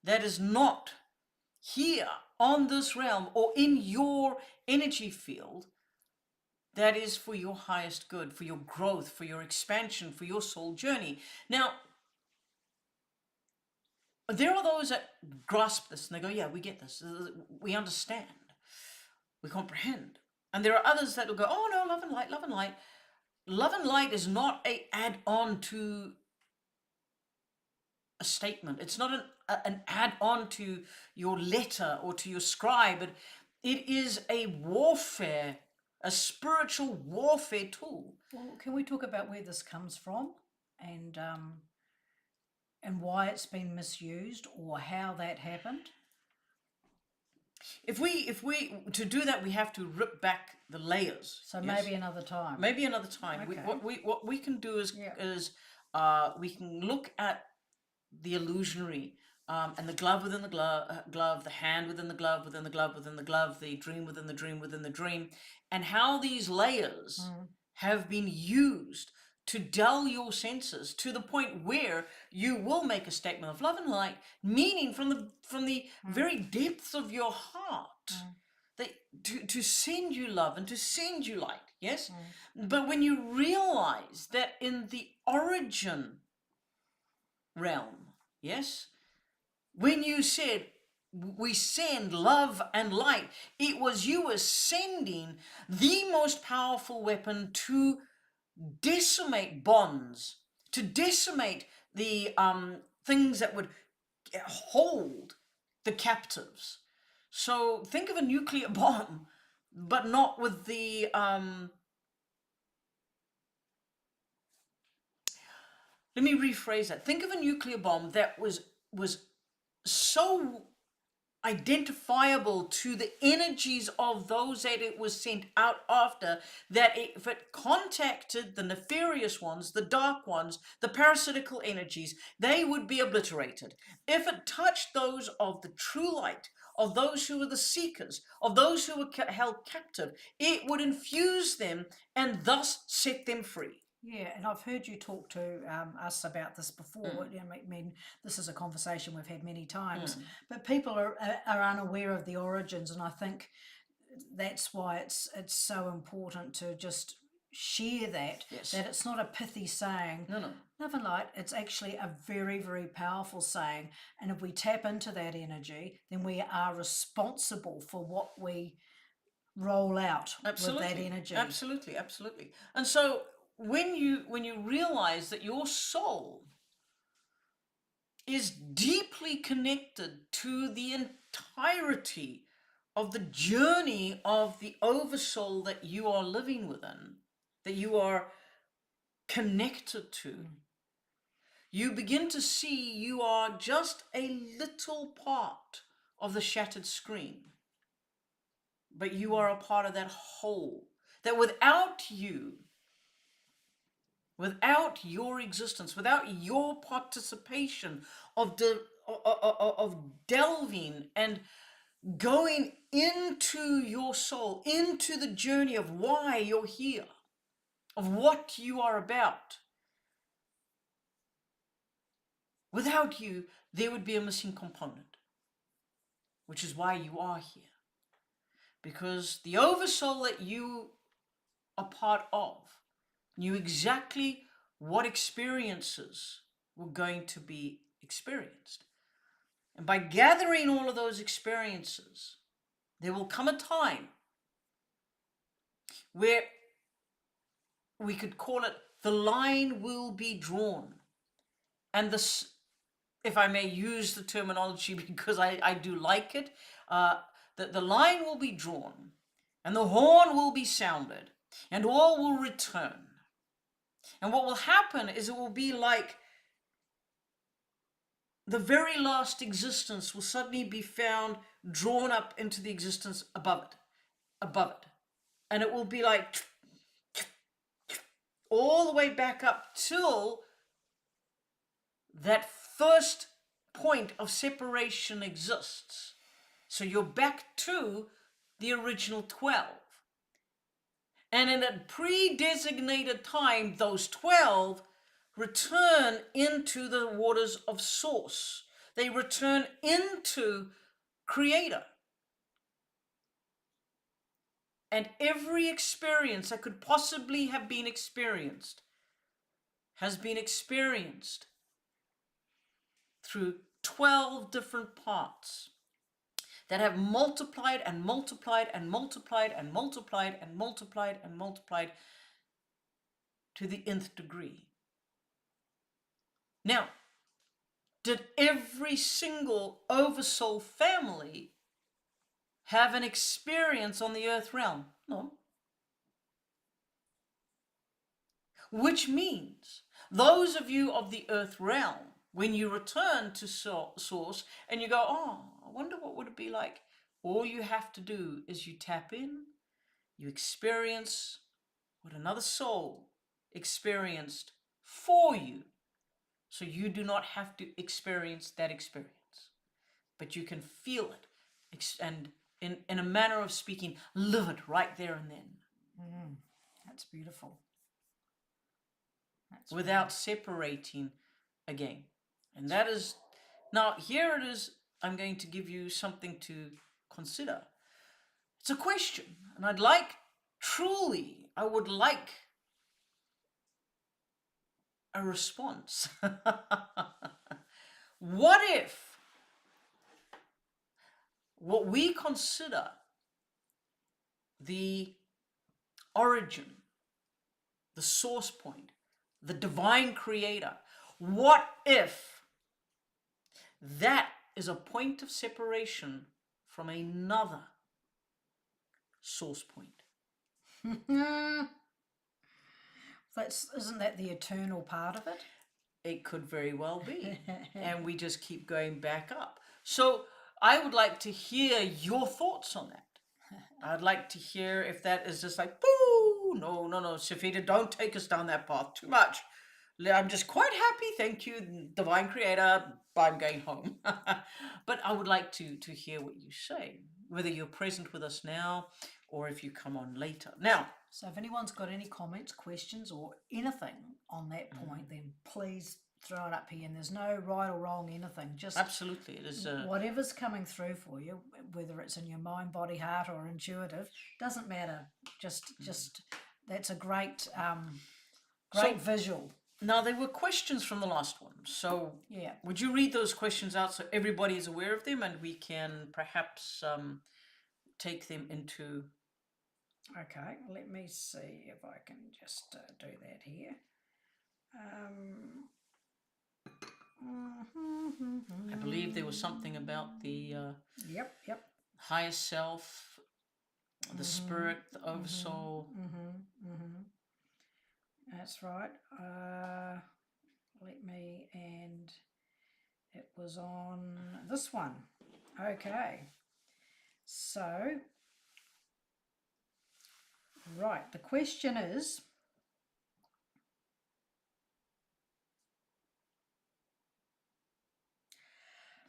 Speaker 1: that is not here on this realm or in your energy field, that is for your highest good, for your growth, for your expansion, for your soul journey. Now, there are those that grasp this and they go, yeah, we get this, we understand, we comprehend. And there are others that will go, oh no, love and light, love and light. Love and light is not an add-on to a statement. It's not an add-on to your letter or to your scribe, but it is a warfare, a spiritual warfare tool.
Speaker 2: Well, can we talk about where this comes from, and why it's been misused, or how that happened?
Speaker 1: If we to do that, we have to rip back the layers.
Speaker 2: So maybe another time.
Speaker 1: Maybe another time.
Speaker 2: Okay.
Speaker 1: What we can do is we can look at the illusionary and the glove within the glove, the hand within the glove within the glove within the glove, the dream within the dream within the dream, and how these layers have been used to dull your senses to the point where you will make a statement of love and light, meaning from the very depths of your heart, that to send you love and to send you light. Yes, but when you realize that in the origin realm, yes, when you said we send love and light, it was you were sending the most powerful weapon to decimate bonds, to decimate the things that would hold the captives. So think of a nuclear bomb, but not with the let me rephrase that. Think of a nuclear bomb that was so identifiable to the energies of those that it was sent out after, that if it contacted the nefarious ones, the dark ones, the parasitical energies, they would be obliterated. If it touched those of the true light, of those who were the seekers, of those who were held captive, it would infuse them and thus set them free.
Speaker 2: Yeah, and I've heard you talk to us about this before. I mean, this is a conversation we've had many times, but people are unaware of the origins, and I think that's why it's so important to just share that, that it's not a pithy saying,
Speaker 1: No.
Speaker 2: love and light. It's actually a very, very powerful saying, and if we tap into that energy, then we are responsible for what we roll out with that energy.
Speaker 1: Absolutely. And so when you realize that your soul is deeply connected to the entirety of the journey of the oversoul that you are living within, that you are connected to, you begin to see you are just a little part of the shattered screen, but you are a part of that whole, that without you, without your existence, without your participation of delving and going into your soul, into the journey of why you're here, of what you are about, without you, there would be a missing component, which is why you are here. Because the oversoul that you are part of knew exactly what experiences were going to be experienced. And by gathering all of those experiences, there will come a time where we could call it the line will be drawn. And this, if I may use the terminology because I do like it, that the line will be drawn and the horn will be sounded and all will return. And what will happen is it will be like the very last existence will suddenly be found drawn up into the existence above it. And it will be like all the way back up till that first point of separation exists. So you're back to the original 12. And in a pre-designated time, those 12 return into the waters of source. They return into Creator. And every experience that could possibly have been experienced has been experienced through 12 different parts that have multiplied and multiplied and multiplied and multiplied and multiplied and multiplied to the nth degree. Now, did every single oversoul family have an experience on the earth realm? No. Which means those of you of the earth realm, when you return to source and you go, oh, I wonder what would it be like? All you have to do is you tap in, you experience what another soul experienced for you. So you do not have to experience that experience, but you can feel it and in a manner of speaking, live it right there and then.
Speaker 2: That's beautiful. That's
Speaker 1: without separating again. And that is, now here it is, I'm going to give you something to consider. It's a question, and I would like a response. What if what we consider the origin, the source point, the divine creator, what if that is a point of separation from another source point?
Speaker 2: Isn't that the eternal part of it?
Speaker 1: It could very well be. And we just keep going back up. So I would like to hear your thoughts on that. I'd like to hear if that is just like, boo, no, Cifehtr, don't take us down that path too much. I'm just quite happy, thank you, divine creator, I'm going home. But I would like to hear what you say, whether you're present with us now or if you come on later. Now,
Speaker 2: so if anyone's got any comments, questions, or anything on that point, then please throw it up here. And there's no right or wrong anything. Just
Speaker 1: absolutely, it is
Speaker 2: whatever's coming through for you, whether it's in your mind, body, heart, or intuitive, doesn't matter. Just that's a great visual.
Speaker 1: Now, there were questions from the last one. So
Speaker 2: yeah,
Speaker 1: would you read those questions out so everybody is aware of them and we can perhaps take them into
Speaker 2: Okay, let me see if I can just do that here.
Speaker 1: I believe there was something about the
Speaker 2: Yep.
Speaker 1: higher self, the spirit, the oversoul.
Speaker 2: That's right. And it was on this one. Okay. So, right, the question is,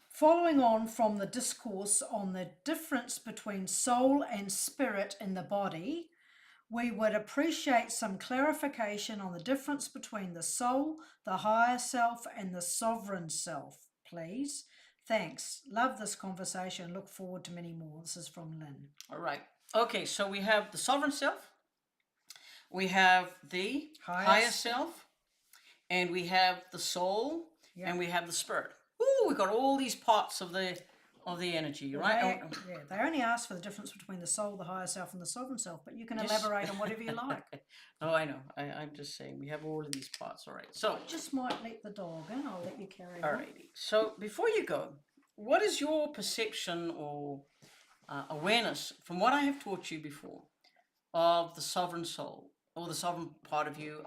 Speaker 2: following on from the discourse on the difference between soul and spirit in the body, we would appreciate some clarification on the difference between the soul, the higher self, and the sovereign self, please. Thanks. Love this conversation. Look forward to many more. This is from Lynn.
Speaker 1: All right. Okay, so we have the sovereign self, we have the higher self, and we have the soul, and we have the spirit. Ooh, we've got all these parts of the energy, right?
Speaker 2: They only ask for the difference between the soul, the higher self, and the sovereign self, but you can elaborate on whatever you like.
Speaker 1: Oh, I know. I'm just saying we have all of these parts. All right. So
Speaker 2: I just might let the dog in. I'll let you carry on.
Speaker 1: All righty. So before you go, what is your perception or awareness from what I have taught you before of the sovereign soul or the sovereign part of you?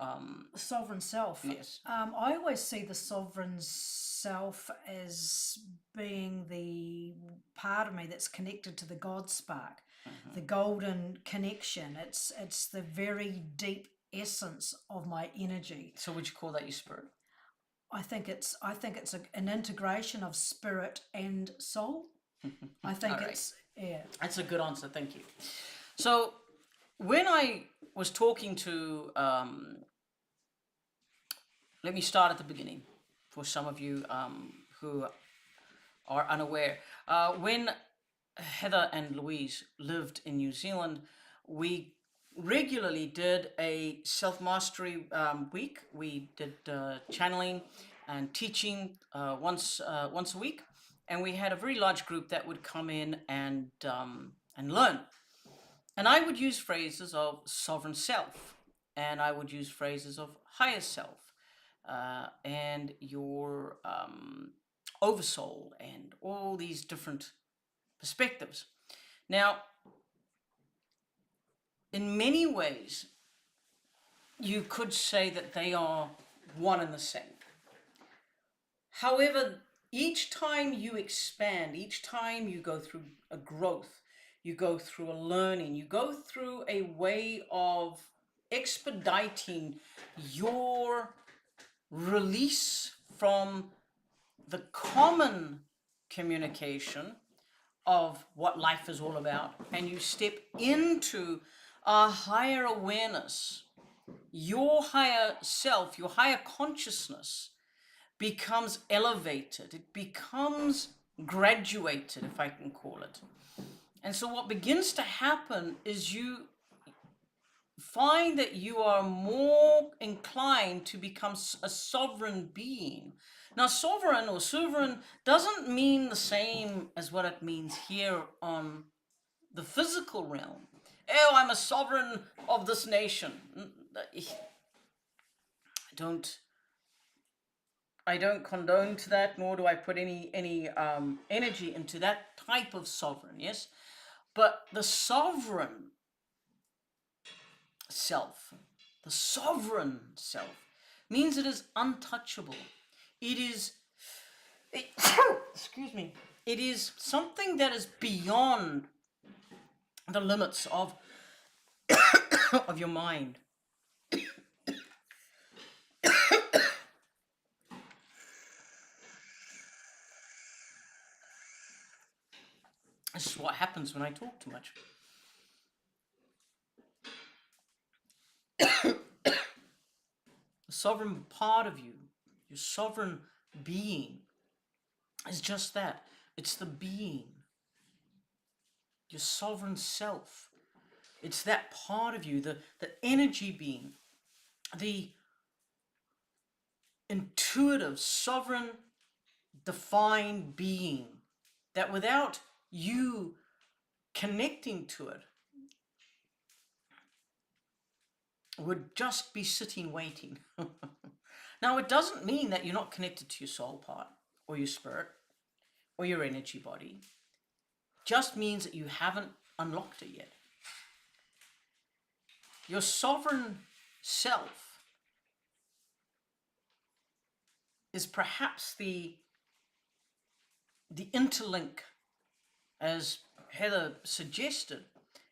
Speaker 2: The sovereign self.
Speaker 1: Yes.
Speaker 2: I always see the sovereign self as being the part of me that's connected to the God spark, the golden connection. It's the very deep essence of my energy.
Speaker 1: So would you call that your spirit?
Speaker 2: I think it's an integration of spirit and soul. I think
Speaker 1: That's a good answer. Thank you. So when I was talking to, let me start at the beginning for some of you who are unaware. When Heather and Louise lived in New Zealand, we regularly did a self-mastery week. We did channeling and teaching once a week, and we had a very large group that would come in and learn. And I would use phrases of sovereign self, and I would use phrases of higher self, and your oversoul, and all these different perspectives. Now, in many ways, you could say that they are one and the same. However, each time you expand, each time you go through a growth, you go through a learning, you go through a way of expediting your release from the common communication of what life is all about, and you step into a higher awareness, your higher self, your higher consciousness becomes elevated, it becomes graduated, if I can call it. And so what begins to happen is you find that you are more inclined to become a sovereign being. Now, sovereign or sovereign doesn't mean the same as what it means here on the physical realm. Oh, I'm a sovereign of this nation. I don't condone to that, nor do I put any energy into that type of sovereign. Yes, but the sovereign self, means it is untouchable. It is, excuse me, it is something that is beyond the limits of of your mind. This is what happens when I talk too much. The sovereign part of you, your sovereign being, is just that. It's the being. Your sovereign self. It's that part of you, the energy being, the intuitive, sovereign, defined being that without you connecting to it, would just be sitting waiting. Now, it doesn't mean that you're not connected to your soul part or your spirit or your energy body. It just means that you haven't unlocked it yet. Your sovereign self is perhaps the interlink, as Heather suggested,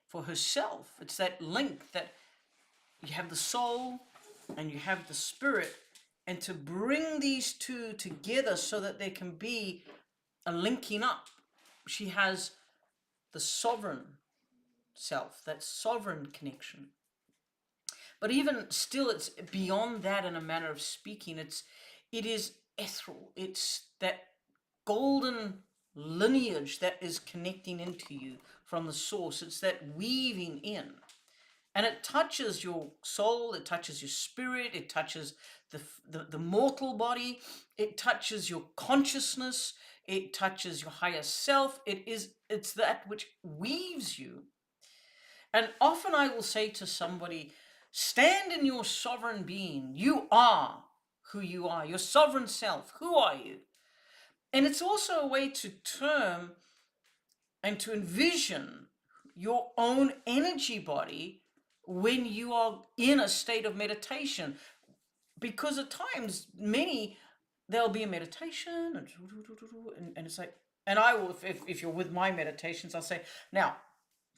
Speaker 1: for herself. It's that link that you have the soul and you have the spirit, and to bring these two together so that there can be a linking up. She has the sovereign self, that sovereign connection. But even still, it's beyond that in a manner of speaking. It is ethereal. It's that golden lineage that is connecting into you from the source. It's that weaving in. And it touches your soul, it touches your spirit, it touches the mortal body, it touches your consciousness, it touches your higher self. It's that which weaves you. And often I will say to somebody, stand in your sovereign being. You are who you are, your sovereign self. Who are you? And it's also a way to term and to envision your own energy body when you are in a state of meditation. Because at times, there'll be a meditation and it's like, and I will, if you're with my meditations, I'll say, now,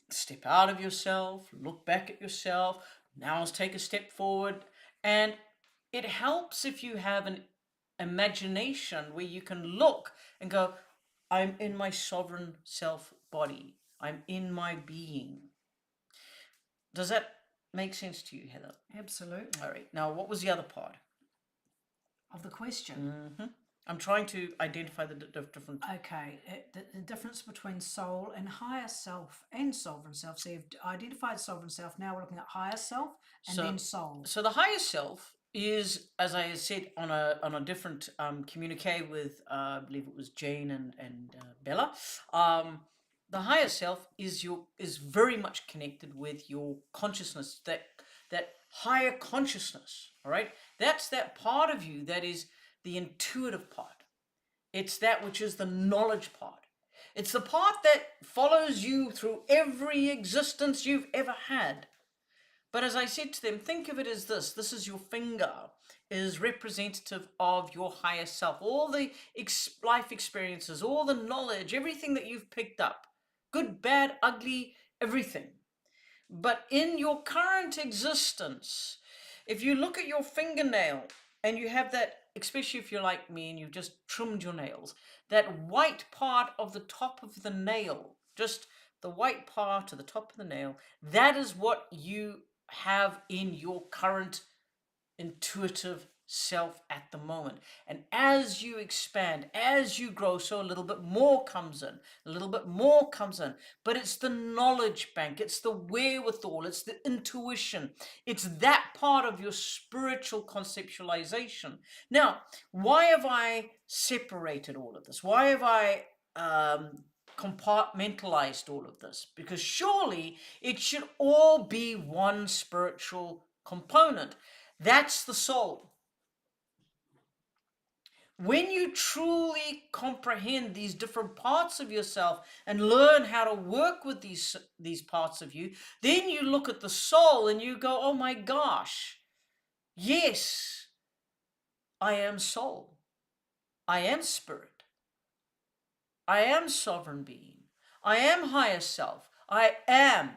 Speaker 1: step out of yourself, look back at yourself, now let's take a step forward. And it helps if you have an imagination where you can look and go, I'm in my sovereign self body. I'm in my being. Does that make sense to you, Heather?
Speaker 2: Absolutely.
Speaker 1: All right. Now, what was the other part
Speaker 2: of the question?
Speaker 1: I'm trying to identify the different.
Speaker 2: Okay, the difference between soul and higher self and sovereign self. So you've identified sovereign self. Now we're looking at higher self and then soul.
Speaker 1: So the higher self is, as I said, on a different communique with I believe it was Jane and Bella. The higher self is very much connected with your consciousness, that higher consciousness. All right, that's that part of you that is the intuitive part. It's that which is the knowledge part. It's the part that follows you through every existence you've ever had. But as I said to them, think of it as this. This is your finger, is representative of your higher self. All the life experiences, all the knowledge, everything that you've picked up. Good, bad, ugly, everything. But in your current existence, if you look at your fingernail and you have that, especially if you're like me and you've just trimmed your nails, that white part of the top of the nail, just the white part of the top of the nail, that is what you have in your current intuitive self at the moment. And as you expand, as you grow, so a little bit more comes in, a little bit more comes in. But it's the knowledge bank, it's the wherewithal, it's the intuition, it's that part of your spiritual conceptualization. Now, why have I separated all of this? Why have I compartmentalized all of this? Because surely it should all be one spiritual component. That's the soul. When you truly comprehend these different parts of yourself and learn how to work with these parts of you, then you look at the soul and you go, oh my gosh, yes, I am soul. I am spirit. I am sovereign being. I am higher self. I am.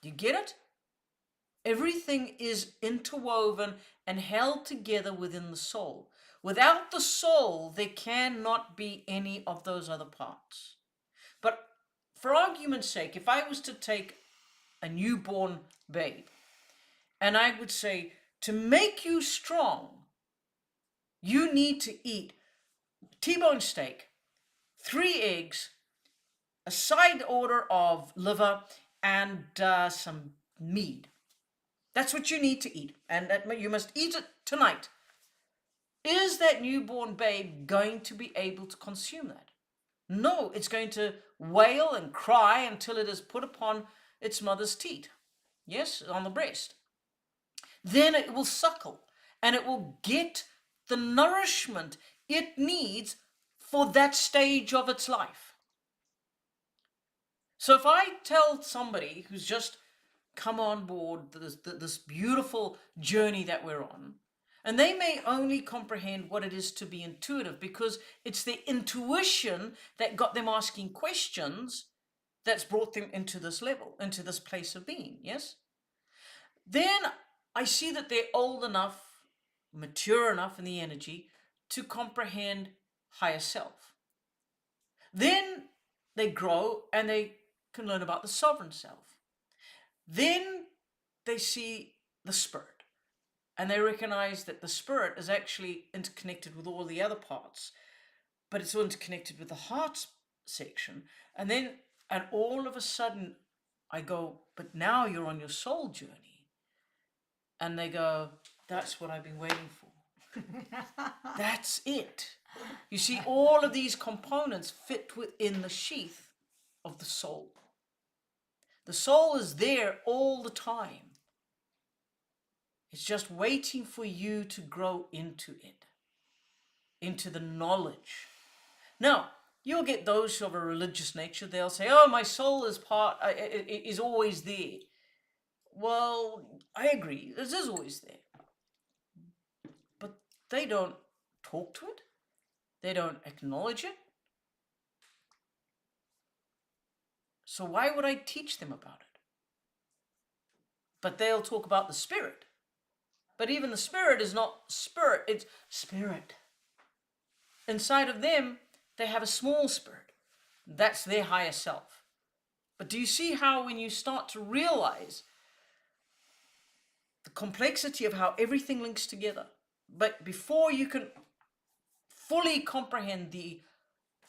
Speaker 1: You get it? Everything is interwoven and held together within the soul. Without the soul, there cannot be any of those other parts. But for argument's sake, if I was to take a newborn babe and I would say, to make you strong, you need to eat T-bone steak, 3 eggs, a side order of liver, and some meat. That's what you need to eat, and you must eat it tonight. Is that newborn babe going to be able to consume that? No, it's going to wail and cry until it is put upon its mother's teat. yes, on the breast. Then it will suckle and it will get the nourishment it needs for that stage of its life. So if I tell somebody who's just come on board this beautiful journey that we're on, and they may only comprehend what it is to be intuitive because it's their intuition that got them asking questions that's brought them into this level, into this place of being, yes? Then I see that they're old enough, mature enough in the energy to comprehend higher self. Then they grow and they can learn about the sovereign self. Then they see the spirit and they recognize that the spirit is actually interconnected with all the other parts, but it's all interconnected with the heart section. And all of a sudden I go, but now you're on your soul journey. And they go, that's what I've been waiting for. That's it. You see, all of these components fit within the sheath of the soul. The soul is there all the time. It's just waiting for you to grow into it, into the knowledge. Now, you'll get those of a religious nature. They'll say, oh, my soul is always there. Well, I agree. It is always there. But they don't talk to it. They don't acknowledge it. So why would I teach them about it? But they'll talk about the spirit. But even the spirit is not spirit, it's spirit. Inside of them, they have a small spirit. That's their higher self. But do you see how when you start to realize the complexity of how everything links together, but before you can fully comprehend the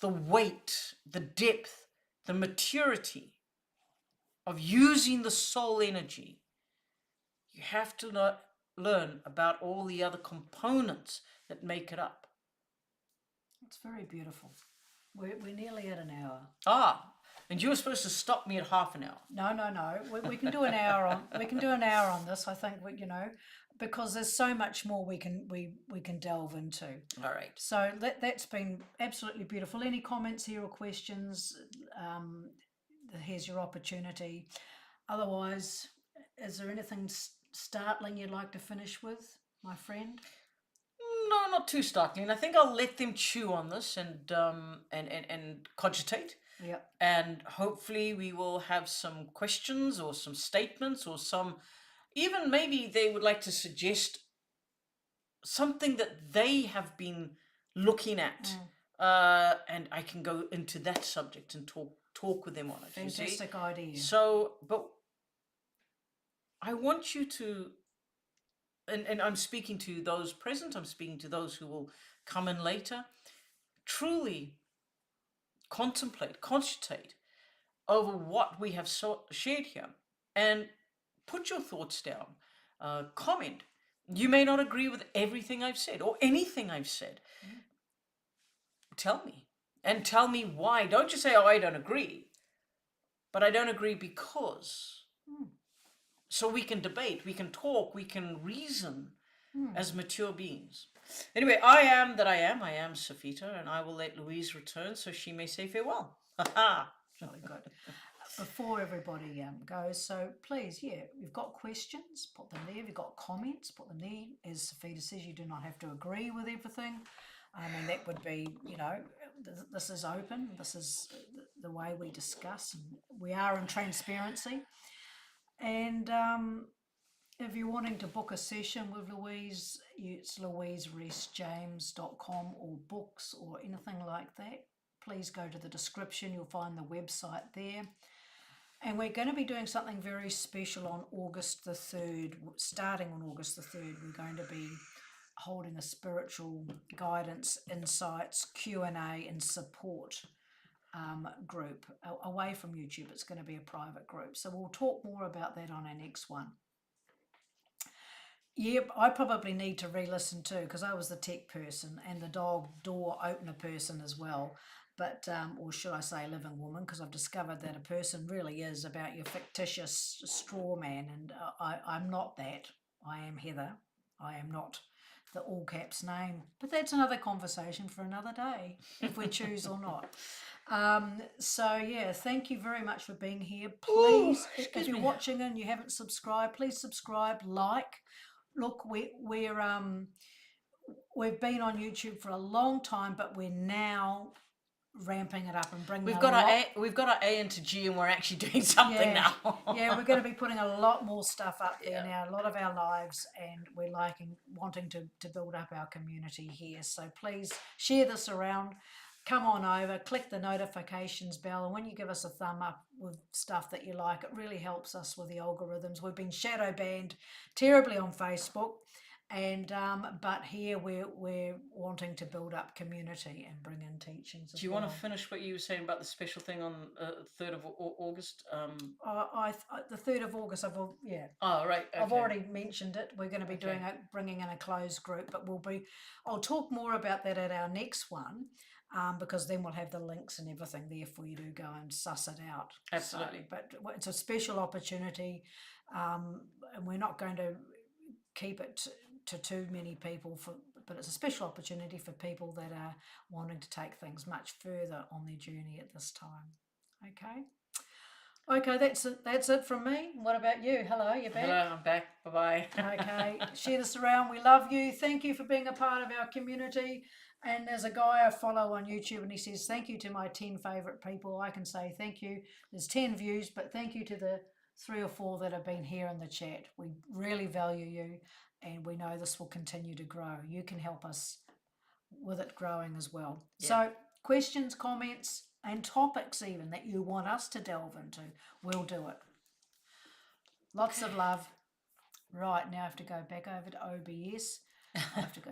Speaker 1: weight, the depth, the maturity of using the soul energy, you have to learn about all the other components that make it up.
Speaker 2: It's very beautiful. We're nearly at an hour.
Speaker 1: And you were supposed to stop me at half an hour.
Speaker 2: No. We can do an hour on. We can do an hour on this. I think because there's so much more we can delve into.
Speaker 1: All right.
Speaker 2: So that's been absolutely beautiful. Any comments here or questions? Here's your opportunity. Otherwise, is there anything startling you'd like to finish with, my friend?
Speaker 1: No, not too startling. I think I'll let them chew on this and cogitate.
Speaker 2: Yeah.
Speaker 1: And hopefully we will have some questions or some statements or even maybe they would like to suggest something that they have been looking at. And I can go into that subject and talk with them on it.
Speaker 2: Fantastic idea.
Speaker 1: So, but I want you to, and I'm speaking to those present, I'm speaking to those who will come in later, truly cogitate over what we have shared here and put your thoughts down, comment. You may not agree with everything I've said or anything I've said. Tell me and tell me why. Don't just say, oh, I don't agree, but I don't agree because. So we can debate, we can talk, we can reason as mature beings. Anyway, I am that I am Cifehtr, and I will let Louise return so she may say farewell.
Speaker 2: Really good. Before everybody goes, so please, you've got questions, put them there. If you've got comments, put them there. As Cifehtr says, you do not have to agree with everything. I mean, that would be, this is open. This is the way we discuss. We are in transparency. And if you're wanting to book a session with Louise, it's reiss-james.com or books or anything like that. Please go to the description. You'll find the website there. And we're going to be doing something very special on August the 3rd. Starting on August the 3rd, we're going to be holding a spiritual guidance, insights, Q&A and support group away from YouTube. It's going to be a private group. So we'll talk more about that on our next one. Yep, I probably need to re-listen too because I was the tech person and the dog door opener person as well. but or should I say living woman, because I've discovered that a person really is about your fictitious straw man, and I'm not that. I am Heather. I am not the all caps name, but that's another conversation for another day, if we choose or not. So yeah, thank you very much for being here. Please, if you're watching and you haven't subscribed, please subscribe, like. Look, we've been on YouTube for a long time, but we're now ramping it up and bringing
Speaker 1: We've
Speaker 2: a
Speaker 1: got
Speaker 2: lot.
Speaker 1: we've got our A into G, and we're actually doing something
Speaker 2: Yeah,
Speaker 1: now.
Speaker 2: yeah, we're going to be putting a lot more stuff up there
Speaker 1: Yeah.
Speaker 2: now, a lot of our lives, and we're wanting to build up our community here. So please share this around. Come on over, click the notifications bell, and when you give us a thumb up with stuff that you like, it really helps us with the algorithms. We've been shadow banned terribly on Facebook, and but here we're wanting to build up community and bring in teachings.
Speaker 1: Do you want to finish what you were saying about the special thing on 3rd of August?
Speaker 2: The 3rd of August, yeah.
Speaker 1: Oh, right. Okay.
Speaker 2: I've already mentioned it. We're going to be bringing in a closed group, but I'll talk more about that at our next one, because then we'll have the links and everything there for you to go and suss it out.
Speaker 1: Absolutely.
Speaker 2: But it's a special opportunity, and we're not going to keep it to too many people, but it's a special opportunity for people that are wanting to take things much further on their journey at this time. Okay, that's it from me. What about you? Hello, you're back?
Speaker 1: Hello, I'm back. Bye-bye.
Speaker 2: Okay, share this around. We love you. Thank you for being a part of our community. And there's a guy I follow on YouTube, and he says, thank you to my 10 favourite people. I can say thank you. There's 10 views, but thank you to the 3 or 4 that have been here in the chat. We really value you, and we know this will continue to grow. You can help us with it growing as well. Yeah. So questions, comments, and topics even that you want us to delve into, we'll do it. Lots of love. Right, now I have to go back over to OBS. I have to go